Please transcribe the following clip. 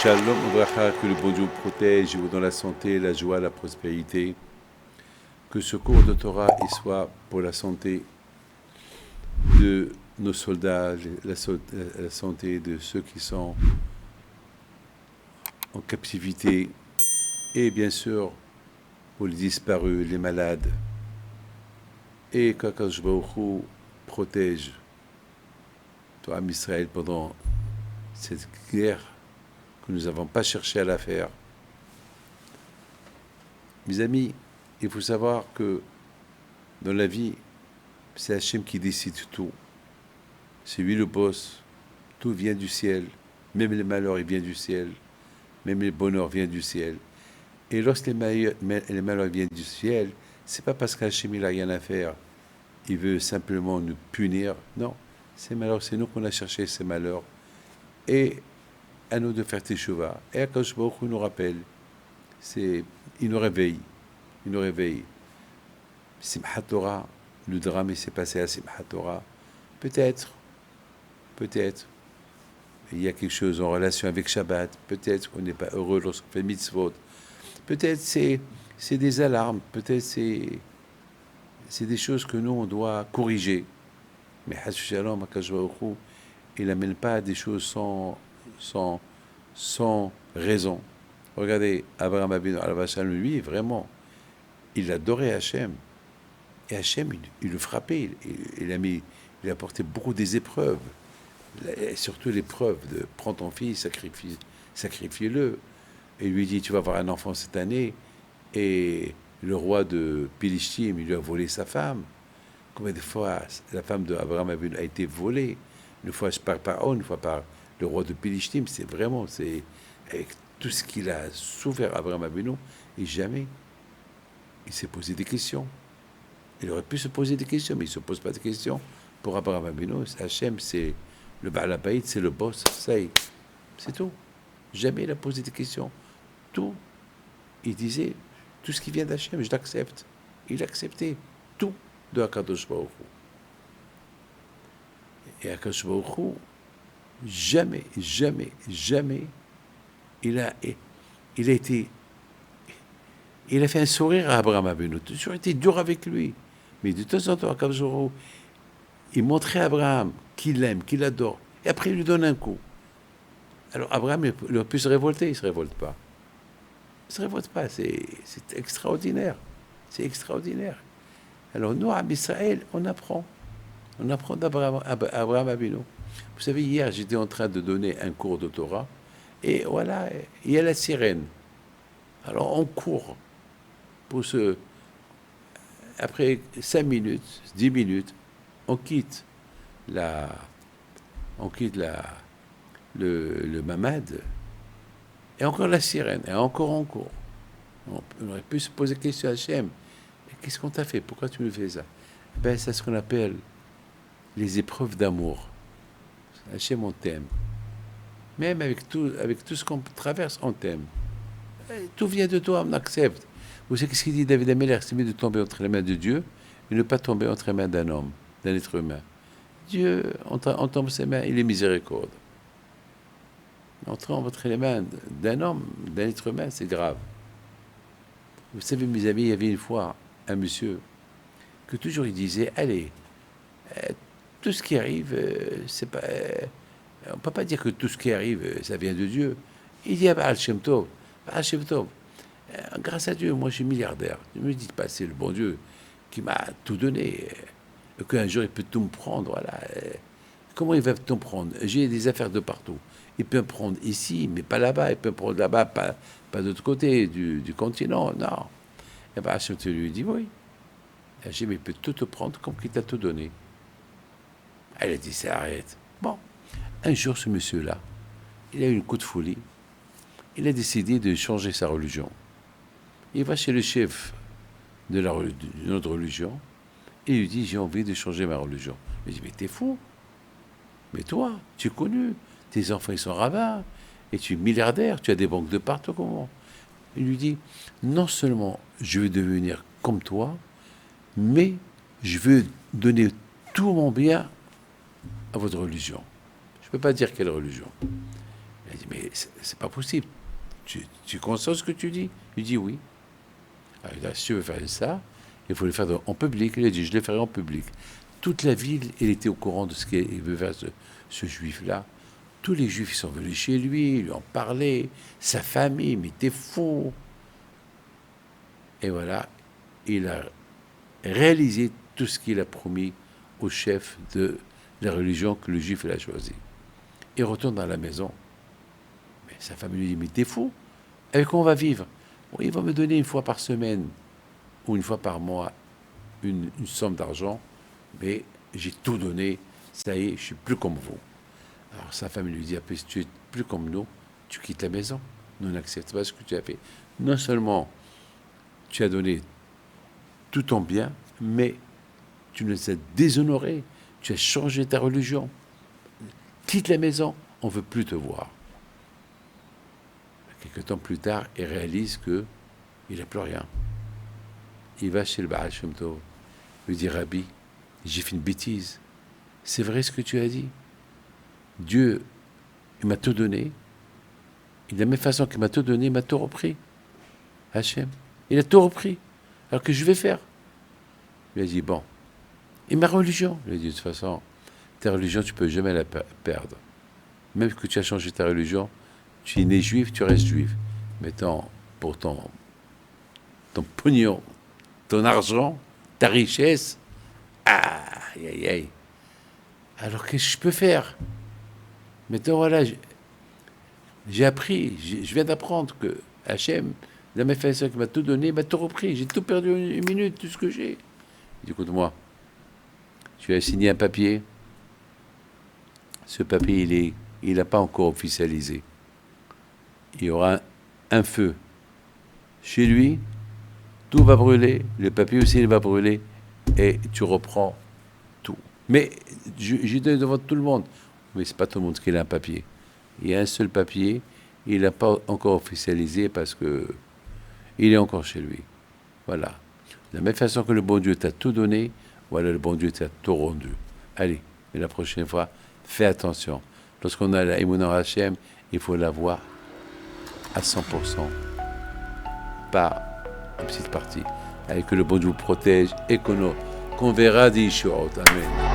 Shalom Obracha, que le bon Dieu vous protège et vous donne la santé, la joie, la prospérité. Que ce cours de Torah y soit pour la santé de nos soldats, la santé de ceux qui sont en captivité et bien sûr pour les disparus, les malades. Et qu'Akadosh Baruch Hu protège toi, Israël, pendant cette guerre que nous n'avons pas cherché à la faire. Mes amis, il faut savoir que dans la vie, c'est Hachem qui décide tout. C'est lui le boss. Tout vient du ciel. Même les malheurs, ils viennent du ciel. Même les bonheurs viennent du ciel. Et lorsque les malheurs viennent du ciel, c'est pas parce qu'Hachem il n'a rien à faire. Il veut simplement nous punir. Non, ces malheurs, c'est nous qu'on a cherché ces malheurs. Et à nous de faire teshuva. Et Akadosh Baruch Hu nous rappelle. Il nous réveille. Il nous réveille. Simchat Torah, le drame s'est passé à Simchat Torah. Peut-être, il y a quelque chose en relation avec Shabbat. Peut-être qu'on n'est pas heureux lorsqu'on fait mitzvot. Peut-être c'est des alarmes. Peut-être c'est des choses que nous, on doit corriger. Mais Hashem Shalom, Akadosh Baruch Hu, il n'amène pas des choses sans raison. Regardez, Abraham Avinu, lui, vraiment, il adorait Hachem. Et Hachem, il le frappait. Il a apporté beaucoup des épreuves. Et surtout l'épreuve de prends ton fils, sacrifie-le. Et lui dit, tu vas avoir un enfant cette année. Et le roi de Pilishtim, il lui a volé sa femme. Combien de fois la femme d'Abraham Avinu a été volée? Une fois par Pharaon, une fois par le roi de Pilishtim. C'est avec tout ce qu'il a souffert Abraham Avinu, et jamais il s'est posé des questions. Il aurait pu se poser des questions, mais il ne se pose pas de questions. Pour Abraham Avinu, Hachem, c'est le Baal Habayit, c'est le boss, ça y est, c'est tout. Jamais il a posé des questions. Tout, il disait, tout ce qui vient d'Hachem, je l'accepte. Il acceptait tout de Akadosh Baruch Hu. Et Akadosh Baruch Hu, jamais, il a fait un sourire à Abraham Avinu. Il a toujours été dur avec lui. Mais de temps en temps, Akadosh Baruch Hu, il montrait à Abraham qu'il l'aime, qu'il adore. Et après, il lui donne un coup. Alors, Abraham, il aurait pu se révolter. Il ne se révolte pas. Il ne se révolte pas. C'est extraordinaire. C'est extraordinaire. Alors, nous, à Israël, on apprend. On apprend d'Abraham Avinu. Vous savez, hier, j'étais en train de donner un cours de Torah. Et voilà, il y a la sirène. Alors, on court pour après 5 minutes, 10 minutes, on quitte le mamad, et encore la sirène, et encore on court. On aurait pu se poser la question à Hachem, qu'est-ce qu'on t'a fait? Pourquoi tu me fais ça? Ben, c'est ce qu'on appelle les épreuves d'amour. Hachem, on t'aime. Même avec tout ce qu'on traverse, on t'aime. Tout vient de toi, on accepte. Vous savez ce qu'il dit David Ameller? C'est mieux de tomber entre les mains de Dieu et ne pas tomber entre les mains d'un homme, d'un être humain. Dieu, on tombe ses mains, il est miséricorde. On tombe entre les mains d'un homme, d'un être humain, c'est grave. Vous savez, mes amis, il y avait une fois un monsieur que toujours il disait, allez, tout ce qui arrive, c'est pas... on ne peut pas dire que tout ce qui arrive, ça vient de Dieu. Il dit à Baal Shem Tov, grâce à Dieu, moi je suis milliardaire. Ne me dites pas, c'est le bon Dieu qui m'a tout donné. Qu'un jour il peut tout me prendre. Voilà. Comment il va tout me prendre? J'ai des affaires de partout. Il peut me prendre ici, mais pas là-bas. Il peut me prendre là-bas, pas de l'autre côté du continent. Non. Et bien Hachem lui dit oui. Hachem, il peut tout te prendre comme qu'il t'a tout donné. Elle a dit, ça arrête. Bon. Un jour, ce monsieur-là, il a eu un coup de folie. Il a décidé de changer sa religion. Il va chez le chef de notre religion et il lui dit, j'ai envie de changer ma religion. Il dit, mais t'es fou. Mais toi, tu es connu. Tes enfants, ils sont rabbins. Et tu es milliardaire. Tu as des banques de partout. Comment? Il lui dit, non seulement je veux devenir comme toi, mais je veux donner tout mon bien à votre religion. Je ne peux pas dire quelle religion. Il dit, mais c'est pas possible. Tu consens ce que tu dis? Il dit oui. Alors, il a dit, si tu veux faire ça, il faut le faire en public. Il a dit, je le ferai en public. Toute la ville, elle était au courant de ce qu'il veut faire, ce juif-là. Tous les juifs, ils sont venus chez lui, ils lui ont parlé, sa famille, mais t'es fou. Et voilà, il a réalisé tout ce qu'il a promis au chef de la religion que le juif il a choisi. Il retourne dans la maison. Mais sa famille lui dit, mais t'es fou? Avec quoi on va vivre? Bon, il va me donner une fois par semaine ou une fois par mois une somme d'argent, mais j'ai tout donné, ça y est, je suis plus comme vous. Alors sa femme lui dit, après, si tu es plus comme nous, tu quittes la maison. Nous n'acceptons pas ce que tu as fait. Non seulement tu as donné tout ton bien, mais tu nous as déshonorés. Tu as changé ta religion. Quitte la maison, on ne veut plus te voir. Quelques temps plus tard, il réalise qu'il n'a plus rien. Il va chez le Baal Shem Tov. Il lui dit, Rabbi, j'ai fait une bêtise. C'est vrai ce que tu as dit. Dieu, il m'a tout donné. De la même façon qu'il m'a tout donné, il m'a tout repris. Hachem, il a tout repris. Alors que je vais faire? Il a dit, bon. Et ma religion? Il a dit, de toute façon, ta religion, tu ne peux jamais la perdre. Même que tu as changé ta religion, tu es né juif, tu restes juif. Mais pour ton pognon, ton argent, ta richesse, aïe, aïe, aïe. Alors qu'est-ce que je peux faire? Maintenant, voilà, j'ai appris, je viens d'apprendre que Hachem, la même façon qu'il m'a tout donné, il m'a tout repris. J'ai tout perdu une minute, tout ce que j'ai. Il dit, écoute-moi, tu as signé un papier. Ce papier, il n'a pas encore officialisé. Il y aura un feu. Chez lui, tout va brûler, le papier aussi il va brûler, et tu reprends tout. Mais j'ai donné devant tout le monde. Mais c'est pas tout le monde qui a un papier. Il y a un seul papier, il n'a pas encore officialisé parce que il est encore chez lui. Voilà. De la même façon que le bon Dieu t'a tout donné, voilà, le bon Dieu t'a tout rendu. Allez, mais la prochaine fois, fais attention. Lorsqu'on a la Emunah Hashem, il faut l'avoir à 100%, pas une petite partie. Avec que le bon Dieu vous protège et qu'on verra des choses. Amen.